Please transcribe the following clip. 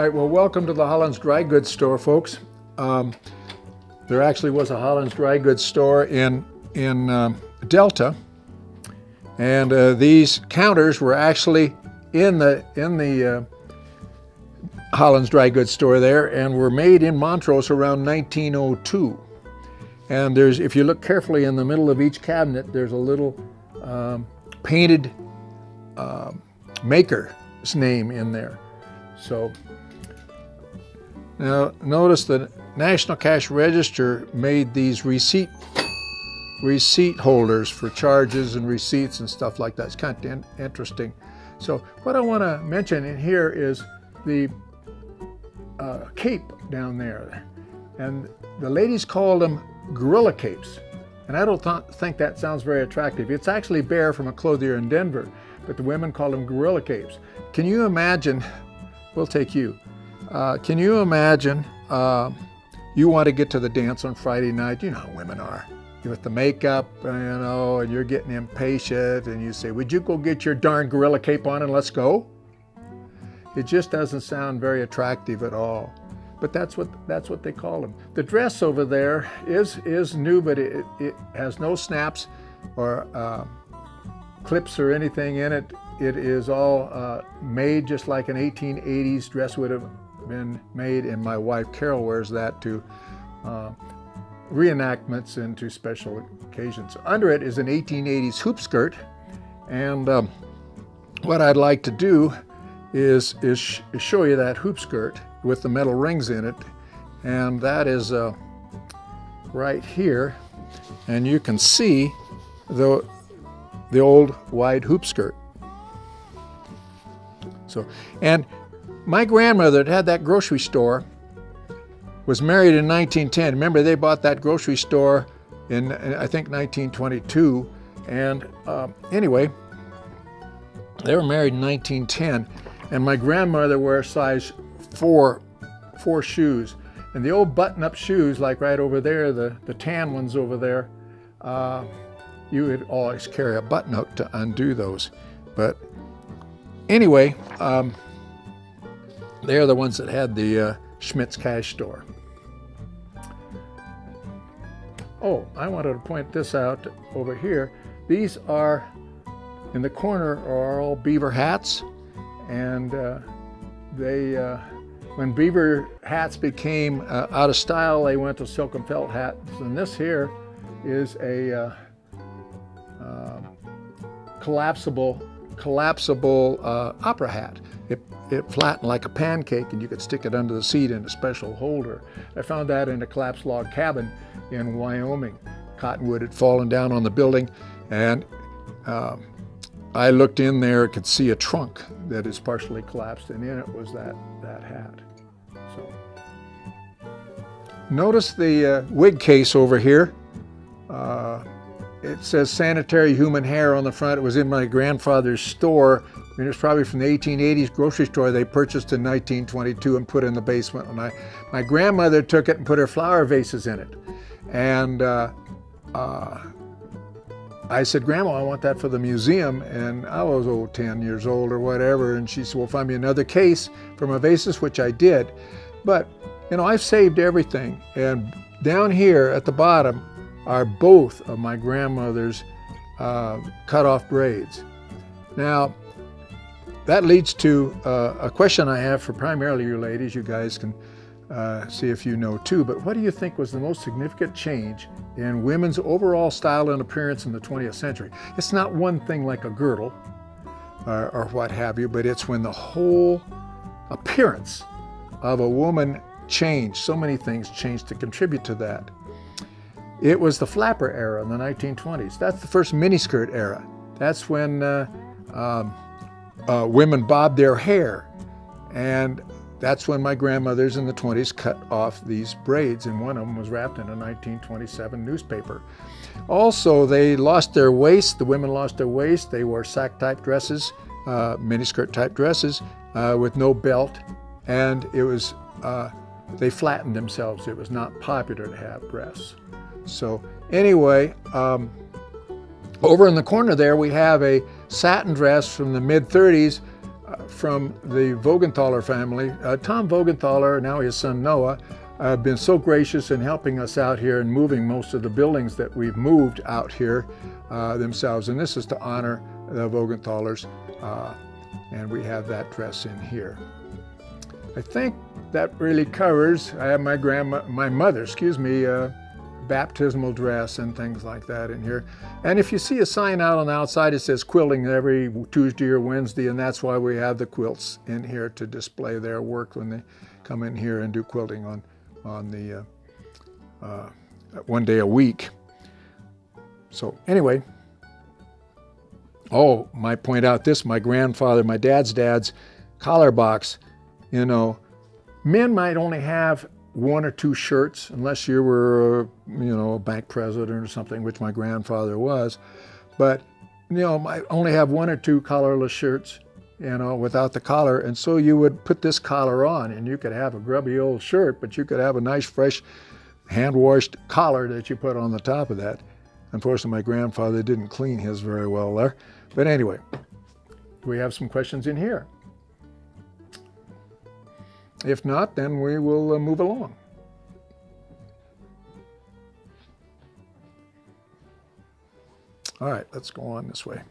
right, well, welcome to the Holland's Dry Goods store, folks. There actually was a Holland's Dry Goods store in Delta, and these counters were actually in the Holland's Dry Goods store there, and were made in Montrose around 1902. And if you look carefully in the middle of each cabinet, there's a little painted maker's name in there. So now notice the National Cash Register made these receipt holders for charges and receipts and stuff like that. It's kind of interesting. So what I want to mention in here is the cape down there, and the ladies called them gorilla capes, and I don't think that sounds very attractive. It's actually Bear from a clothier in Denver, but the women call them gorilla capes. Can you imagine? We'll take you. Can you imagine you want to get to the dance on Friday night? You know how women are. With the makeup, and you're getting impatient, and you say, would you go get your darn gorilla cape on and let's go? It just doesn't sound very attractive at all. But that's what they call them. The dress over there is new, but it has no snaps or clips or anything in it. It is all made just like an 1880s dress would have been made, and my wife Carol wears that to reenactments and to special occasions. Under it is an 1880s hoop skirt, and what I'd like to do is show you that hoop skirt with the metal rings in it, and that is right here, and you can see the old wide hoop skirt. So, and my grandmother that had that grocery store was married in 1910. Remember, they bought that grocery store in I think 1922, and anyway, they were married in 1910, and my grandmother wore a size 4 shoes, and the old button-up shoes, like right over there, the tan ones over there, you would always carry a button hook to undo those. But anyway, they're the ones that had the Schmidt's Cash Store. Oh, I wanted to point this out over here. These are, in the corner, are all beaver hats, and when beaver hats became out of style, they went to silk and felt hats. And this here is a collapsible opera hat. It flattened like a pancake, and you could stick it under the seat in a special holder. I found that in a collapsed log cabin in Wyoming. Cottonwood had fallen down on the building, and I looked in there, could see a trunk that is partially collapsed, and in it was that hat. So, notice the wig case over here. It says sanitary human hair on the front. It was in my grandfather's store. I mean, it's probably from the 1880s grocery store they purchased in 1922 and put in the basement. And my grandmother took it and put her flower vases in it. And I said, Grandma, I want that for the museum. And I was 10 years old or whatever. And she said, well, find me another case for my vases, which I did. But, I've saved everything. And down here at the bottom are both of my grandmother's cut-off braids. Now, that leads to a question I have for primarily you ladies. You guys can see if you know too, but what do you think was the most significant change in women's overall style and appearance in the 20th century? It's not one thing like a girdle or what have you, but it's when the whole appearance of a woman changed. So many things changed to contribute to that. It was the flapper era in the 1920s. That's the first miniskirt era. That's when women bobbed their hair, and that's when my grandmothers in the 20s cut off these braids, and one of them was wrapped in a 1927 newspaper. Also, they lost their waist. The women lost their waist. They wore sack-type dresses, miniskirt-type dresses with no belt, and it was they flattened themselves. It was not popular to have breasts. So anyway, over in the corner there we have a satin dress from the mid-30s from the Vogenthaler family. Tom Vogenthaler, now his son Noah, have been so gracious in helping us out here and moving most of the buildings that we've moved out here themselves. And this is to honor the Vogenthalers, and we have that dress in here. I think that really covers. I have my mother's baptismal dress and things like that in here. And if you see a sign out on the outside, it says quilting every Tuesday or Wednesday, and that's why we have the quilts in here to display their work when they come in here and do quilting on the one day a week. So anyway, oh, might point out this, my grandfather, my dad's collar box. You know, men might only have 1 or 2 shirts, unless you were, a bank president or something, which my grandfather was. But, might only have 1 or 2 collarless shirts, without the collar. And so you would put this collar on, and you could have a grubby old shirt, but you could have a nice, fresh, hand-washed collar that you put on the top of that. Unfortunately, my grandfather didn't clean his very well there. But anyway, we have some questions in here. If not, then we will move along. All right, let's go on this way.